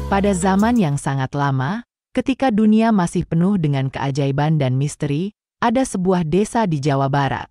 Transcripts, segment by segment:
Pada zaman yang sangat lama, ketika dunia masih penuh dengan keajaiban dan misteri, ada sebuah desa di Jawa Barat.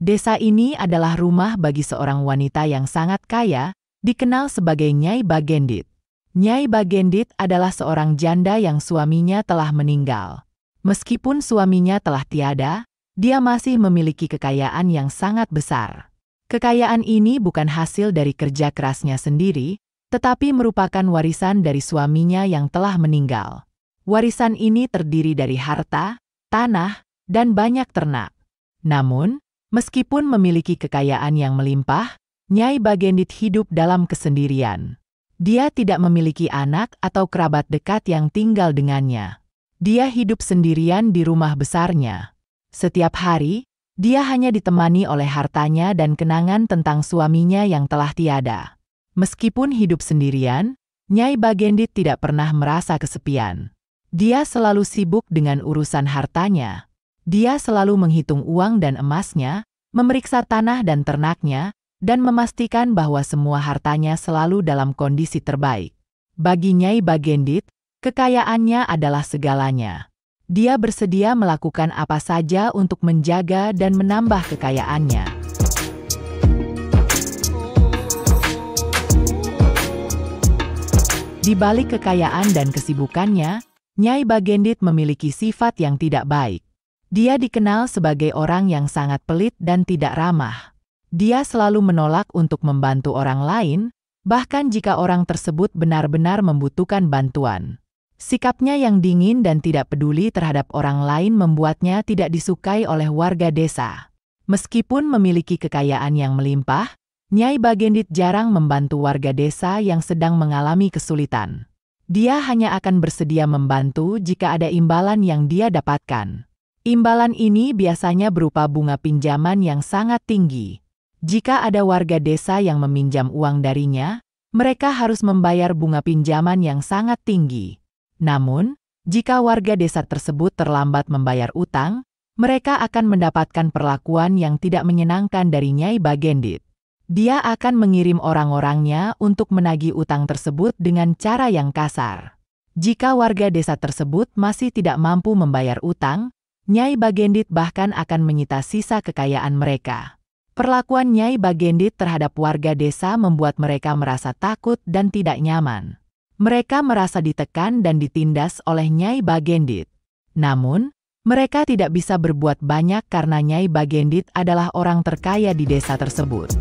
Desa ini adalah rumah bagi seorang wanita yang sangat kaya, dikenal sebagai Nyai Bagendit. Nyai Bagendit adalah seorang janda yang suaminya telah meninggal. Meskipun suaminya telah tiada, dia masih memiliki kekayaan yang sangat besar. Kekayaan ini bukan hasil dari kerja kerasnya sendiri, tetapi merupakan warisan dari suaminya yang telah meninggal. Warisan ini terdiri dari harta, tanah, dan banyak ternak. Namun, meskipun memiliki kekayaan yang melimpah, Nyai Bagendit hidup dalam kesendirian. Dia tidak memiliki anak atau kerabat dekat yang tinggal dengannya. Dia hidup sendirian di rumah besarnya. Setiap hari, dia hanya ditemani oleh hartanya dan kenangan tentang suaminya yang telah tiada. Meskipun hidup sendirian, Nyai Bagendit tidak pernah merasa kesepian. Dia selalu sibuk dengan urusan hartanya. Dia selalu menghitung uang dan emasnya, memeriksa tanah dan ternaknya, dan memastikan bahwa semua hartanya selalu dalam kondisi terbaik. Bagi Nyai Bagendit, kekayaannya adalah segalanya. Dia bersedia melakukan apa saja untuk menjaga dan menambah kekayaannya. Di balik kekayaan dan kesibukannya, Nyai Bagendit memiliki sifat yang tidak baik. Dia dikenal sebagai orang yang sangat pelit dan tidak ramah. Dia selalu menolak untuk membantu orang lain, bahkan jika orang tersebut benar-benar membutuhkan bantuan. Sikapnya yang dingin dan tidak peduli terhadap orang lain membuatnya tidak disukai oleh warga desa. Meskipun memiliki kekayaan yang melimpah, Nyai Bagendit jarang membantu warga desa yang sedang mengalami kesulitan. Dia hanya akan bersedia membantu jika ada imbalan yang dia dapatkan. Imbalan ini biasanya berupa bunga pinjaman yang sangat tinggi. Jika ada warga desa yang meminjam uang darinya, mereka harus membayar bunga pinjaman yang sangat tinggi. Namun, jika warga desa tersebut terlambat membayar utang, mereka akan mendapatkan perlakuan yang tidak menyenangkan dari Nyai Bagendit. Dia akan mengirim orang-orangnya untuk menagih utang tersebut dengan cara yang kasar. Jika warga desa tersebut masih tidak mampu membayar utang, Nyai Bagendit bahkan akan menyita sisa kekayaan mereka. Perlakuan Nyai Bagendit terhadap warga desa membuat mereka merasa takut dan tidak nyaman. Mereka merasa ditekan dan ditindas oleh Nyai Bagendit. Namun, mereka tidak bisa berbuat banyak karena Nyai Bagendit adalah orang terkaya di desa tersebut.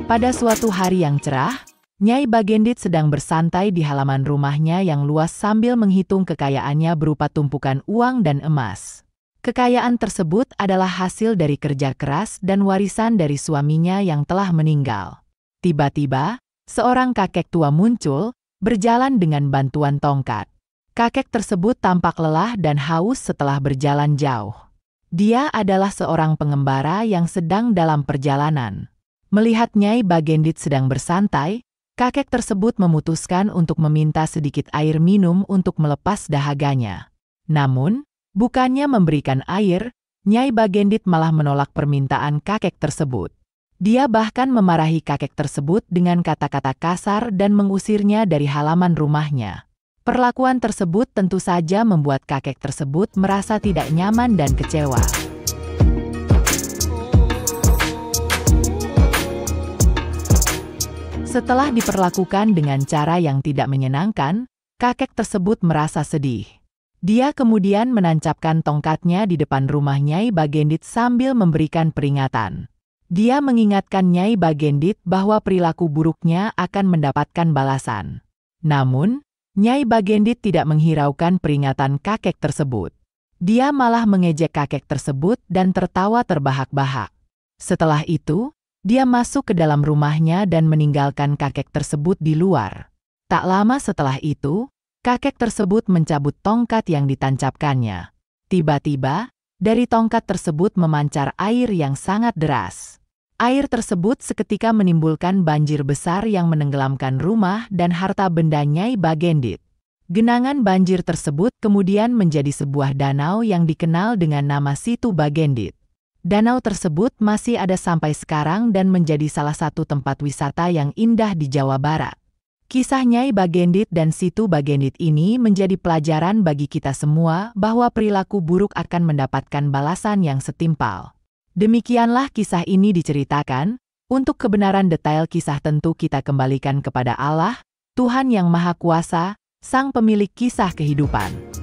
Pada suatu hari yang cerah, Nyai Bagendit sedang bersantai di halaman rumahnya yang luas sambil menghitung kekayaannya berupa tumpukan uang dan emas. Kekayaan tersebut adalah hasil dari kerja keras dan warisan dari suaminya yang telah meninggal. Tiba-tiba, seorang kakek tua muncul, berjalan dengan bantuan tongkat. Kakek tersebut tampak lelah dan haus setelah berjalan jauh. Dia adalah seorang pengembara yang sedang dalam perjalanan. Melihat Nyai Bagendit sedang bersantai, kakek tersebut memutuskan untuk meminta sedikit air minum untuk melepas dahaganya. Namun, bukannya memberikan air, Nyai Bagendit malah menolak permintaan kakek tersebut. Dia bahkan memarahi kakek tersebut dengan kata-kata kasar dan mengusirnya dari halaman rumahnya. Perlakuan tersebut tentu saja membuat kakek tersebut merasa tidak nyaman dan kecewa. Setelah diperlakukan dengan cara yang tidak menyenangkan, kakek tersebut merasa sedih. Dia kemudian menancapkan tongkatnya di depan rumah Nyai Bagendit sambil memberikan peringatan. Dia mengingatkan Nyai Bagendit bahwa perilaku buruknya akan mendapatkan balasan. Namun, Nyai Bagendit tidak menghiraukan peringatan kakek tersebut. Dia malah mengejek kakek tersebut dan tertawa terbahak-bahak. Setelah itu, dia masuk ke dalam rumahnya dan meninggalkan kakek tersebut di luar. Tak lama setelah itu, kakek tersebut mencabut tongkat yang ditancapkannya. Tiba-tiba, dari tongkat tersebut memancar air yang sangat deras. Air tersebut seketika menimbulkan banjir besar yang menenggelamkan rumah dan harta benda Nyai Bagendit. Genangan banjir tersebut kemudian menjadi sebuah danau yang dikenal dengan nama Situ Bagendit. Danau tersebut masih ada sampai sekarang dan menjadi salah satu tempat wisata yang indah di Jawa Barat. Kisah Nyai Bagendit dan Situ Bagendit ini menjadi pelajaran bagi kita semua bahwa perilaku buruk akan mendapatkan balasan yang setimpal. Demikianlah kisah ini diceritakan. Untuk kebenaran detail kisah tentu kita kembalikan kepada Allah, Tuhan yang Maha Kuasa, Sang Pemilik kisah kehidupan.